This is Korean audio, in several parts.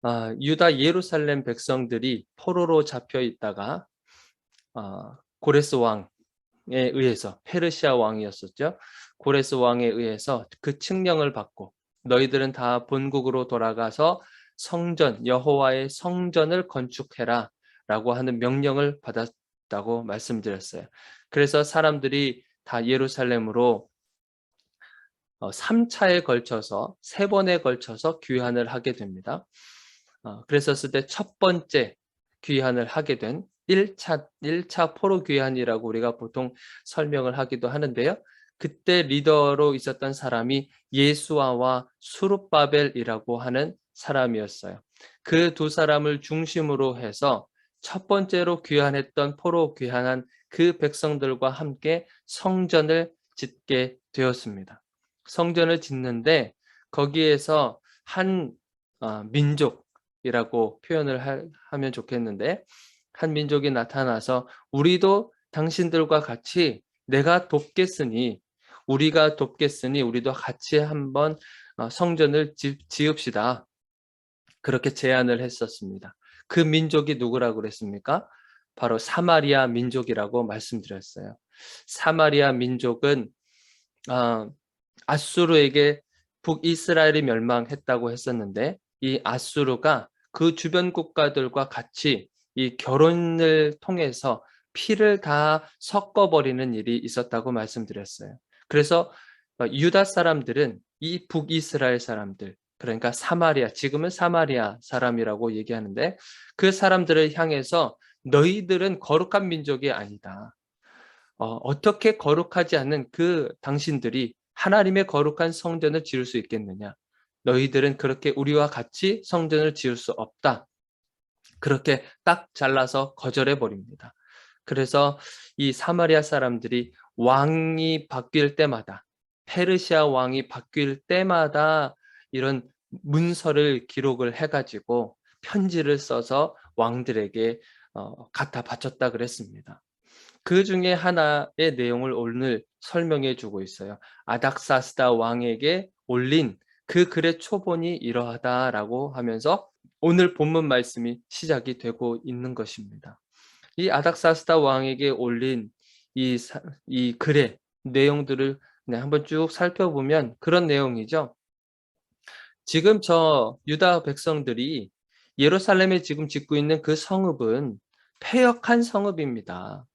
유다 예루살렘 백성들이 포로로 잡혀 있다가 고레스 왕에 의해서, 페르시아 왕이었었죠. 고레스 왕에 의해서 그 칙령을 받고 너희들은 다 본국으로 돌아가서 성전, 여호와의 성전을 건축해라 라고 하는 명령을 받았다고 말씀드렸어요. 그래서 사람들이 다 예루살렘으로 3차에 걸쳐서 3번에 걸쳐서 귀환을 하게 됩니다. 그랬었을 때 첫 번째 귀환을 하게 된 1차 포로 귀환이라고 우리가 보통 설명을 하기도 하는데요. 그때 리더로 있었던 사람이 예수아와 수룹바벨이라고 하는 사람이었어요. 그 두 사람을 중심으로 해서 첫 번째로 귀환했던 포로 귀환한 그 백성들과 함께 성전을 짓게 되었습니다. 성전을 짓는데 거기에서 한 민족이라고 표현을 하면 좋겠는데, 한 민족이 나타나서 우리도 당신들과 같이 우리가 돕겠으니 우리도 같이 한번 성전을 지읍시다. 그렇게 제안을 했었습니다. 그 민족이 누구라고 그랬습니까? 바로 사마리아 민족이라고 말씀드렸어요. 사마리아 민족은 아수르에게 북이스라엘이 멸망했다고 했었는데, 이 아수르가 그 주변 국가들과 같이 이 결혼을 통해서 피를 다 섞어버리는 일이 있었다고 말씀드렸어요. 그래서 유다 사람들은 이 북이스라엘 사람들, 그러니까 사마리아, 지금은 사마리아 사람이라고 얘기하는데, 그 사람들을 향해서 너희들은 거룩한 민족이 아니다. 어떻게 거룩하지 않은 그 당신들이 하나님의 거룩한 성전을 지을 수 있겠느냐? 너희들은 그렇게 우리와 같이 성전을 지을 수 없다. 그렇게 딱 잘라서 거절해 버립니다. 그래서 이 사마리아 사람들이 왕이 바뀔 때마다, 페르시아 왕이 바뀔 때마다 이런 문서를 기록을 해가지고 편지를 써서 왕들에게 갖다 바쳤다 그랬습니다. 그 중에 하나의 내용을 오늘 설명해 주고 있어요. 아닥사스다 왕에게 올린 그 글의 초본이 이러하다라고 하면서 오늘 본문 말씀이 시작이 되고 있는 것입니다. 이 아닥사스다 왕에게 올린 이 글의 내용들을 한번 쭉 살펴보면 그런 내용이죠. 지금 저 유다 백성들이 예루살렘에 지금 짓고 있는 그 성읍은 패역한 성읍입니다.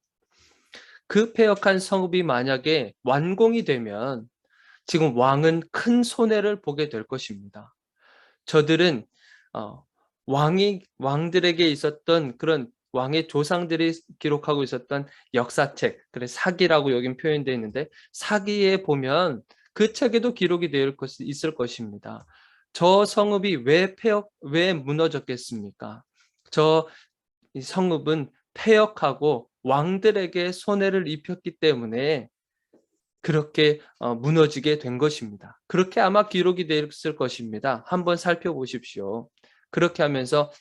그 패역한 성읍이 만약에 완공이 되면 지금 왕은 큰 손해를 보게 될 것입니다. 저들은 왕들에게 있었던 그런 왕의 조상들이 기록하고 있었던 역사책, 그래 사기라고 여긴 표현되어 있는데, 사기에 보면 그 책에도 기록이 있을 것입니다. 저 성읍이 왜 무너졌겠습니까? 저 성읍은 패역하고 왕들에게 손해를 입혔기 때문에 그렇게 무너지게 된 것입니다. 그렇게 아마 기록이 됐을 것입니다. 한번 살펴보십시오. 그렇게 하면서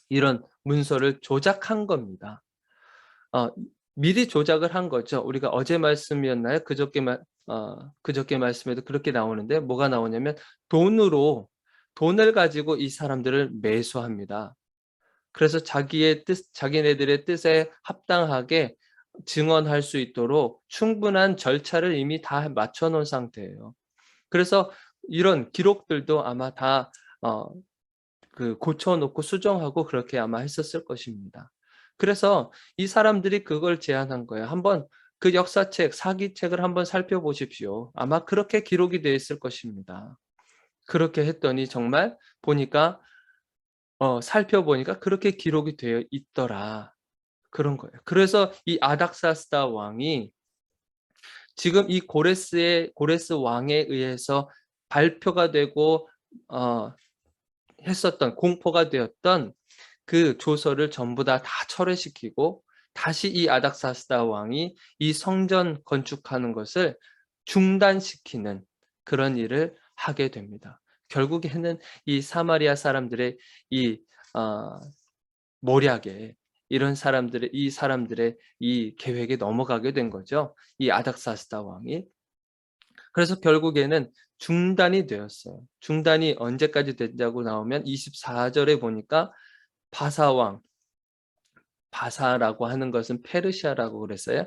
이런 문서를 조작한 겁니다. 미리 조작을 한 거죠. 우리가 어제 말씀이었나요? 그저께 말씀에도 그렇게 나오는데, 뭐가 나오냐면 돈을 가지고 이 사람들을 매수합니다. 그래서 자기네들의 뜻에 합당하게 증언할 수 있도록 충분한 절차를 이미 다 맞춰 놓은 상태예요. 그래서 이런 기록들도 아마 다 고쳐놓고 수정하고 그렇게 아마 했었을 것입니다. 그래서 이 사람들이 그걸 제안한 거예요. 한번 그 역사책, 사기책을 한번 살펴보십시오. 아마 그렇게 기록이 되어 있을 것입니다. 그렇게 했더니 정말 보니까 살펴보니까 그렇게 기록이 되어 있더라. 그런 거예요. 그래서 이 아닥사스다 왕이 지금 이 고레스 왕에 의해서 발표가 되고 공포가 되었던 그 조서를 전부 다 철회시키고 다시 이 아닥사스다 왕이 이 성전 건축하는 것을 중단시키는 그런 일을 하게 됩니다. 결국에는 이 사마리아 사람들의 이 모략에 이 사람들의 이 계획에 넘어가게 된 거죠. 이 아닥사스다 왕이. 그래서 결국에는 중단이 되었어요. 중단이 언제까지 됐냐고 나오면 24절에 보니까 바사왕, 바사라고 하는 것은 페르시아라고 그랬어요.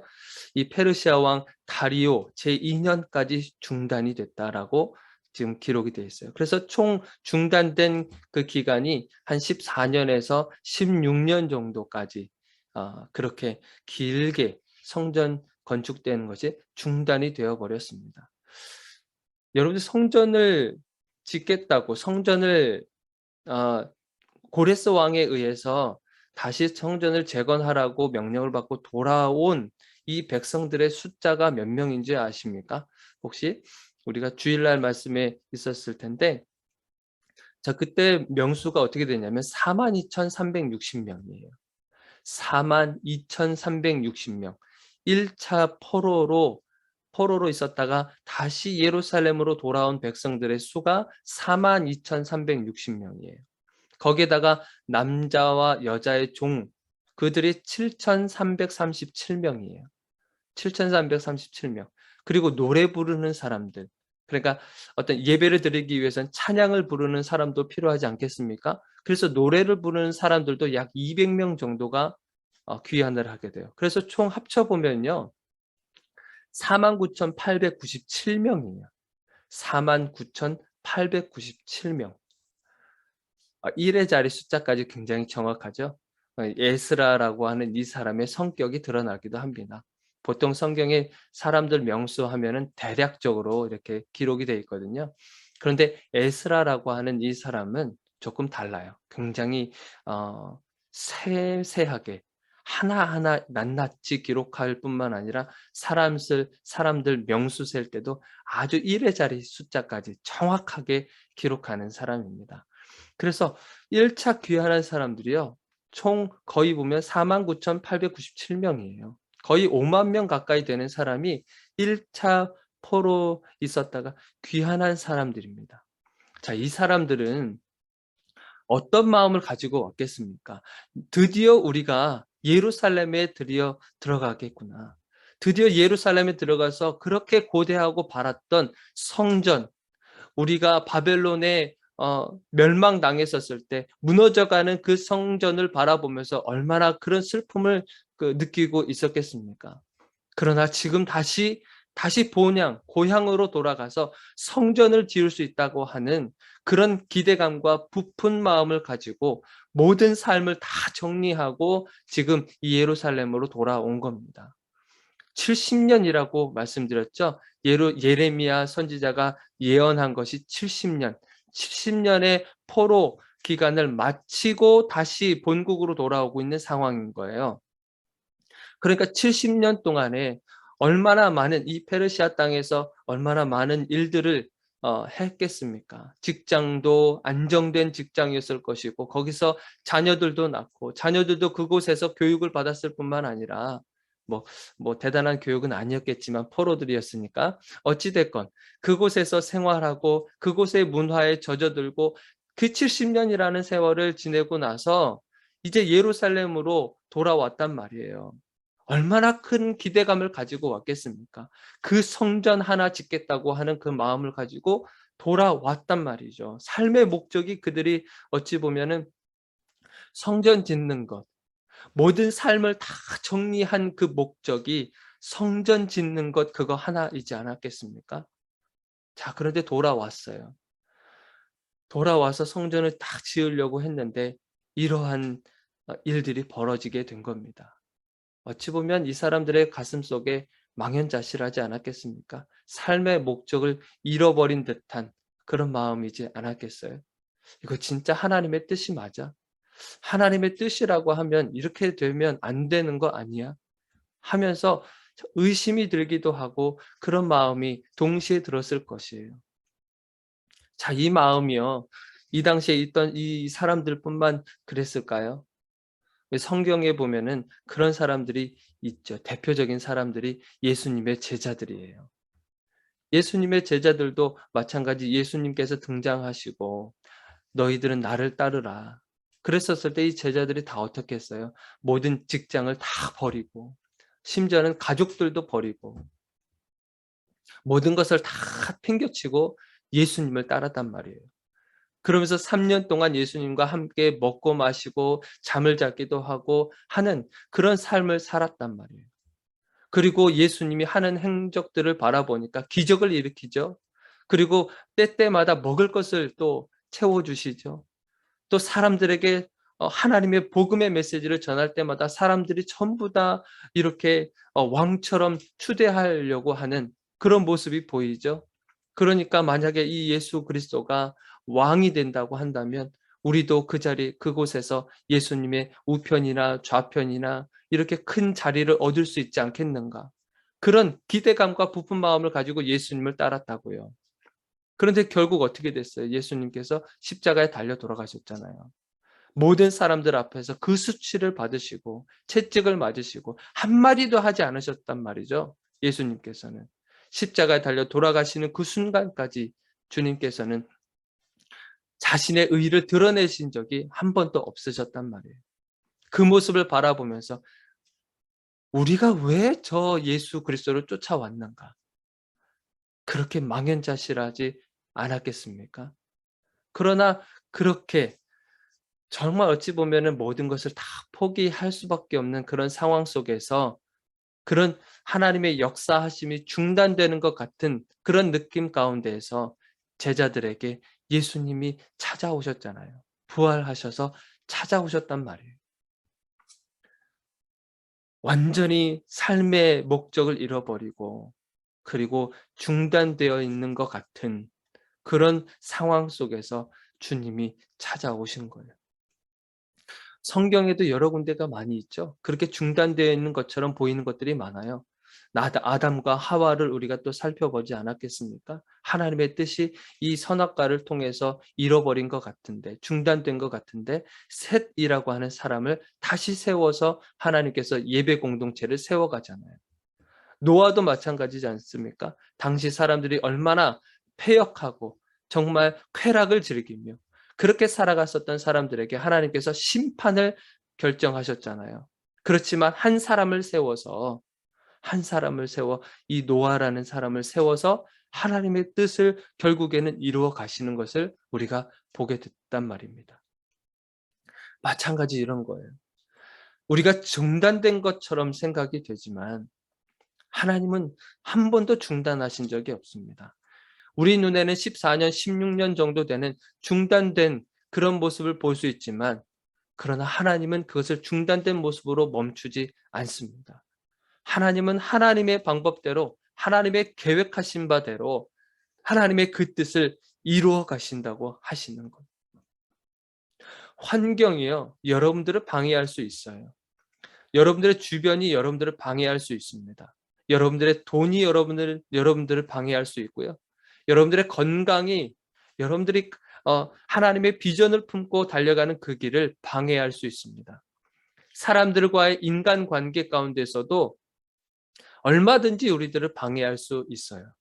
이 페르시아 왕 다리오 제2년까지 중단이 됐다라고 지금 기록이 되어 있어요. 그래서 총 중단된 그 기간이 한 14년에서 16년 정도까지 그렇게 길게 성전 건축되는 것이 중단이 되어 버렸습니다. 여러분들 성전을 짓겠다고 성전을 어 고레스 왕에 의해서 다시 성전을 재건하라고 명령을 받고 돌아온 이 백성들의 숫자가 몇 명인지 아십니까? 혹시 우리가 주일날 말씀에 있었을 텐데, 자, 그때 명수가 어떻게 되냐면 42,360명이에요. 42,360명. 1차 포로로 있었다가 다시 예루살렘으로 돌아온 백성들의 수가 42,360명이에요. 거기에다가 남자와 여자의 종, 그들이 7,337명이에요. 7,337명. 그리고 노래 부르는 사람들. 그러니까 어떤 예배를 드리기 위해서는 찬양을 부르는 사람도 필요하지 않겠습니까? 그래서 노래를 부르는 사람들도 약 200명 정도가 귀환을 하게 돼요. 그래서 총 합쳐보면요. 49,897명이에요. 49,897명. 1의 자리 숫자까지 굉장히 정확하죠. 에스라라고 하는 이 사람의 성격이 드러나기도 합니다. 보통 성경에 사람들 명수하면은 대략적으로 이렇게 기록이 되어 있거든요. 그런데 에스라라고 하는 이 사람은 조금 달라요. 굉장히 세세하게 하나하나 낱낱이 기록할 뿐만 아니라 사람들 명수 셀 때도 아주 1의 자리 숫자까지 정확하게 기록하는 사람입니다. 그래서 1차 귀환한 사람들이요. 총 거의 보면 49,897명이에요. 거의 5만 명 가까이 되는 사람이 1차 포로 있었다가 귀환한 사람들입니다. 자, 이 사람들은 어떤 마음을 가지고 왔겠습니까? 드디어 우리가 예루살렘에 드디어 들어가겠구나. 드디어 예루살렘에 들어가서 그렇게 고대하고 바랐던 성전, 우리가 바벨론에 멸망당했었을 때 무너져가는 그 성전을 바라보면서 얼마나 그런 슬픔을 느끼고 있었겠습니까? 그러나 지금 다시 본향, 고향으로 돌아가서 성전을 지을 수 있다고 하는 그런 기대감과 부푼 마음을 가지고 모든 삶을 다 정리하고 지금 이 예루살렘으로 돌아온 겁니다. 70년이라고 말씀드렸죠. 예레미야 선지자가 예언한 것이 70년, 70년의 포로 기간을 마치고 다시 본국으로 돌아오고 있는 상황인 거예요. 그러니까 70년 동안에 얼마나 많은 이 페르시아 땅에서 얼마나 많은 일들을 했겠습니까? 직장도 안정된 직장이었을 것이고 거기서 자녀들도 낳고 자녀들도 그곳에서 교육을 받았을 뿐만 아니라 뭐 대단한 교육은 아니었겠지만 포로들이었으니까 어찌됐건 그곳에서 생활하고 그곳의 문화에 젖어들고 그 70년이라는 세월을 지내고 나서 이제 예루살렘으로 돌아왔단 말이에요. 얼마나 큰 기대감을 가지고 왔겠습니까? 그 성전 하나 짓겠다고 하는 그 마음을 가지고 돌아왔단 말이죠. 삶의 목적이 그들이 어찌 보면은 성전 짓는 것, 모든 삶을 다 정리한 그 목적이 성전 짓는 것 그거 하나이지 않았겠습니까? 자, 그런데 돌아왔어요. 돌아와서 성전을 딱 지으려고 했는데 이러한 일들이 벌어지게 된 겁니다. 어찌 보면 이 사람들의 가슴 속에 망연자실하지 않았겠습니까? 삶의 목적을 잃어버린 듯한 그런 마음이지 않았겠어요? 이거 진짜 하나님의 뜻이 맞아? 하나님의 뜻이라고 하면 이렇게 되면 안 되는 거 아니야? 하면서 의심이 들기도 하고 그런 마음이 동시에 들었을 것이에요. 자, 이 마음이요. 이 당시에 있던 이 사람들뿐만 그랬을까요? 성경에 보면은 그런 사람들이 있죠. 대표적인 사람들이 예수님의 제자들이에요. 예수님의 제자들도 마찬가지 예수님께서 등장하시고 너희들은 나를 따르라. 그랬었을 때 이 제자들이 다 어떻게 했어요? 모든 직장을 다 버리고 심지어는 가족들도 버리고 모든 것을 다 팽겨치고 예수님을 따랐단 말이에요. 그러면서 3년 동안 예수님과 함께 먹고 마시고 잠을 자기도 하고 하는 그런 삶을 살았단 말이에요. 그리고 예수님이 하는 행적들을 바라보니까 기적을 일으키죠. 그리고 때때마다 먹을 것을 또 채워주시죠. 또 사람들에게 하나님의 복음의 메시지를 전할 때마다 사람들이 전부 다 이렇게 왕처럼 추대하려고 하는 그런 모습이 보이죠. 그러니까 만약에 이 예수 그리스도가 왕이 된다고 한다면 우리도 그 자리 그곳에서 예수님의 우편이나 좌편이나 이렇게 큰 자리를 얻을 수 있지 않겠는가. 그런 기대감과 부푼 마음을 가지고 예수님을 따랐다고요. 그런데 결국 어떻게 됐어요? 예수님께서 십자가에 달려 돌아가셨잖아요. 모든 사람들 앞에서 그 수치를 받으시고 채찍을 맞으시고 한마디도 하지 않으셨단 말이죠. 예수님께서는. 십자가에 달려 돌아가시는 그 순간까지 주님께서는 자신의 의를 드러내신 적이 한 번도 없으셨단 말이에요. 그 모습을 바라보면서 우리가 왜 저 예수 그리스도를 쫓아왔는가? 그렇게 망연자실하지 않았겠습니까? 그러나 그렇게 정말 어찌 보면은 모든 것을 다 포기할 수밖에 없는 그런 상황 속에서 그런 하나님의 역사하심이 중단되는 것 같은 그런 느낌 가운데에서 제자들에게 예수님이 찾아오셨잖아요. 부활하셔서 찾아오셨단 말이에요. 완전히 삶의 목적을 잃어버리고 그리고 중단되어 있는 것 같은 그런 상황 속에서 주님이 찾아오신 거예요. 성경에도 여러 군데가 많이 있죠. 그렇게 중단되어 있는 것처럼 보이는 것들이 많아요. 아담과 하와를 우리가 또 살펴보지 않았겠습니까? 하나님의 뜻이 이 선악과를 통해서 잃어버린 것 같은데, 중단된 것 같은데, 셋이라고 하는 사람을 다시 세워서 하나님께서 예배 공동체를 세워가잖아요. 노아도 마찬가지지 않습니까? 당시 사람들이 얼마나 패역하고 정말 쾌락을 즐기며 그렇게 살아갔었던 사람들에게 하나님께서 심판을 결정하셨잖아요. 그렇지만 한 사람을 세워 이 노아라는 사람을 세워서 하나님의 뜻을 결국에는 이루어 가시는 것을 우리가 보게 됐단 말입니다. 마찬가지 이런 거예요. 우리가 중단된 것처럼 생각이 되지만 하나님은 한 번도 중단하신 적이 없습니다. 우리 눈에는 14년, 16년 정도 되는 중단된 그런 모습을 볼 수 있지만 그러나 하나님은 그것을 중단된 모습으로 멈추지 않습니다. 하나님은 하나님의 방법대로 하나님의 계획하신 바대로 하나님의 그 뜻을 이루어 가신다고 하시는 것. 환경이요, 여러분들을 방해할 수 있어요. 여러분들의 주변이 여러분들을 방해할 수 있습니다. 여러분들의 돈이 여러분들을 방해할 수 있고요. 여러분들의 건강이 여러분들이 하나님의 비전을 품고 달려가는 그 길을 방해할 수 있습니다. 사람들과의 인간관계 가운데서도 얼마든지 우리들을 방해할 수 있어요.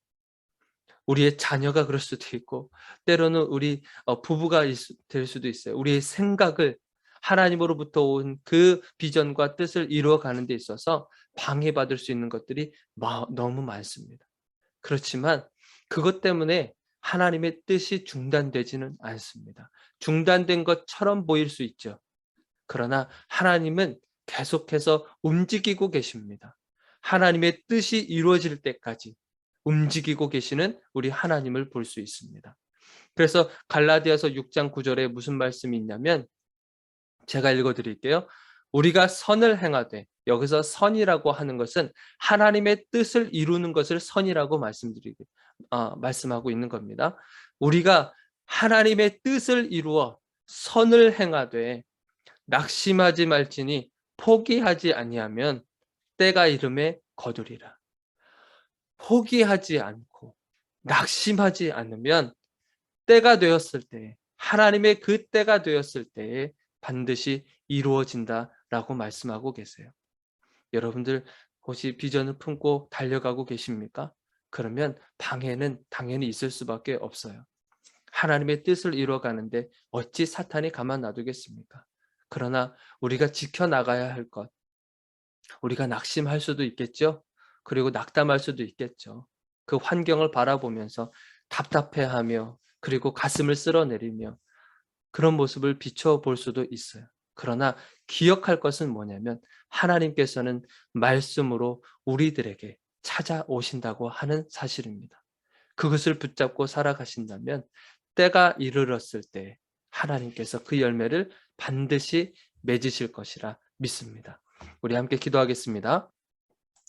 우리의 자녀가 그럴 수도 있고 때로는 우리 부부가 될 수도 있어요. 우리의 생각을 하나님으로부터 온 그 비전과 뜻을 이루어가는 데 있어서 방해받을 수 있는 것들이 너무 많습니다. 그렇지만 그것 때문에 하나님의 뜻이 중단되지는 않습니다. 중단된 것처럼 보일 수 있죠. 그러나 하나님은 계속해서 움직이고 계십니다. 하나님의 뜻이 이루어질 때까지 움직이고 계시는 우리 하나님을 볼 수 있습니다. 그래서 갈라디아서 6장 9절에 무슨 말씀이 있냐면 제가 읽어드릴게요. 우리가 선을 행하되, 여기서 선이라고 하는 것은 하나님의 뜻을 이루는 것을 선이라고 말씀하고 있는 겁니다. 우리가 하나님의 뜻을 이루어 선을 행하되 낙심하지 말지니 포기하지 아니하면 때가 이름에 거두리라. 포기하지 않고 낙심하지 않으면 때가 되었을 때, 하나님의 그 때가 되었을 때에 반드시 이루어진다라고 말씀하고 계세요. 여러분들 혹시 비전을 품고 달려가고 계십니까? 그러면 방해는 당연히 있을 수밖에 없어요. 하나님의 뜻을 이루어가는데 어찌 사탄이 가만 놔두겠습니까? 그러나 우리가 지켜나가야 할 것, 우리가 낙심할 수도 있겠죠. 그리고 낙담할 수도 있겠죠. 그 환경을 바라보면서 답답해하며 그리고 가슴을 쓸어내리며 그런 모습을 비춰볼 수도 있어요. 그러나 기억할 것은 뭐냐면 하나님께서는 말씀으로 우리들에게 찾아오신다고 하는 사실입니다. 그것을 붙잡고 살아가신다면 때가 이르렀을 때 하나님께서 그 열매를 반드시 맺으실 것이라 믿습니다. 우리 함께 기도하겠습니다.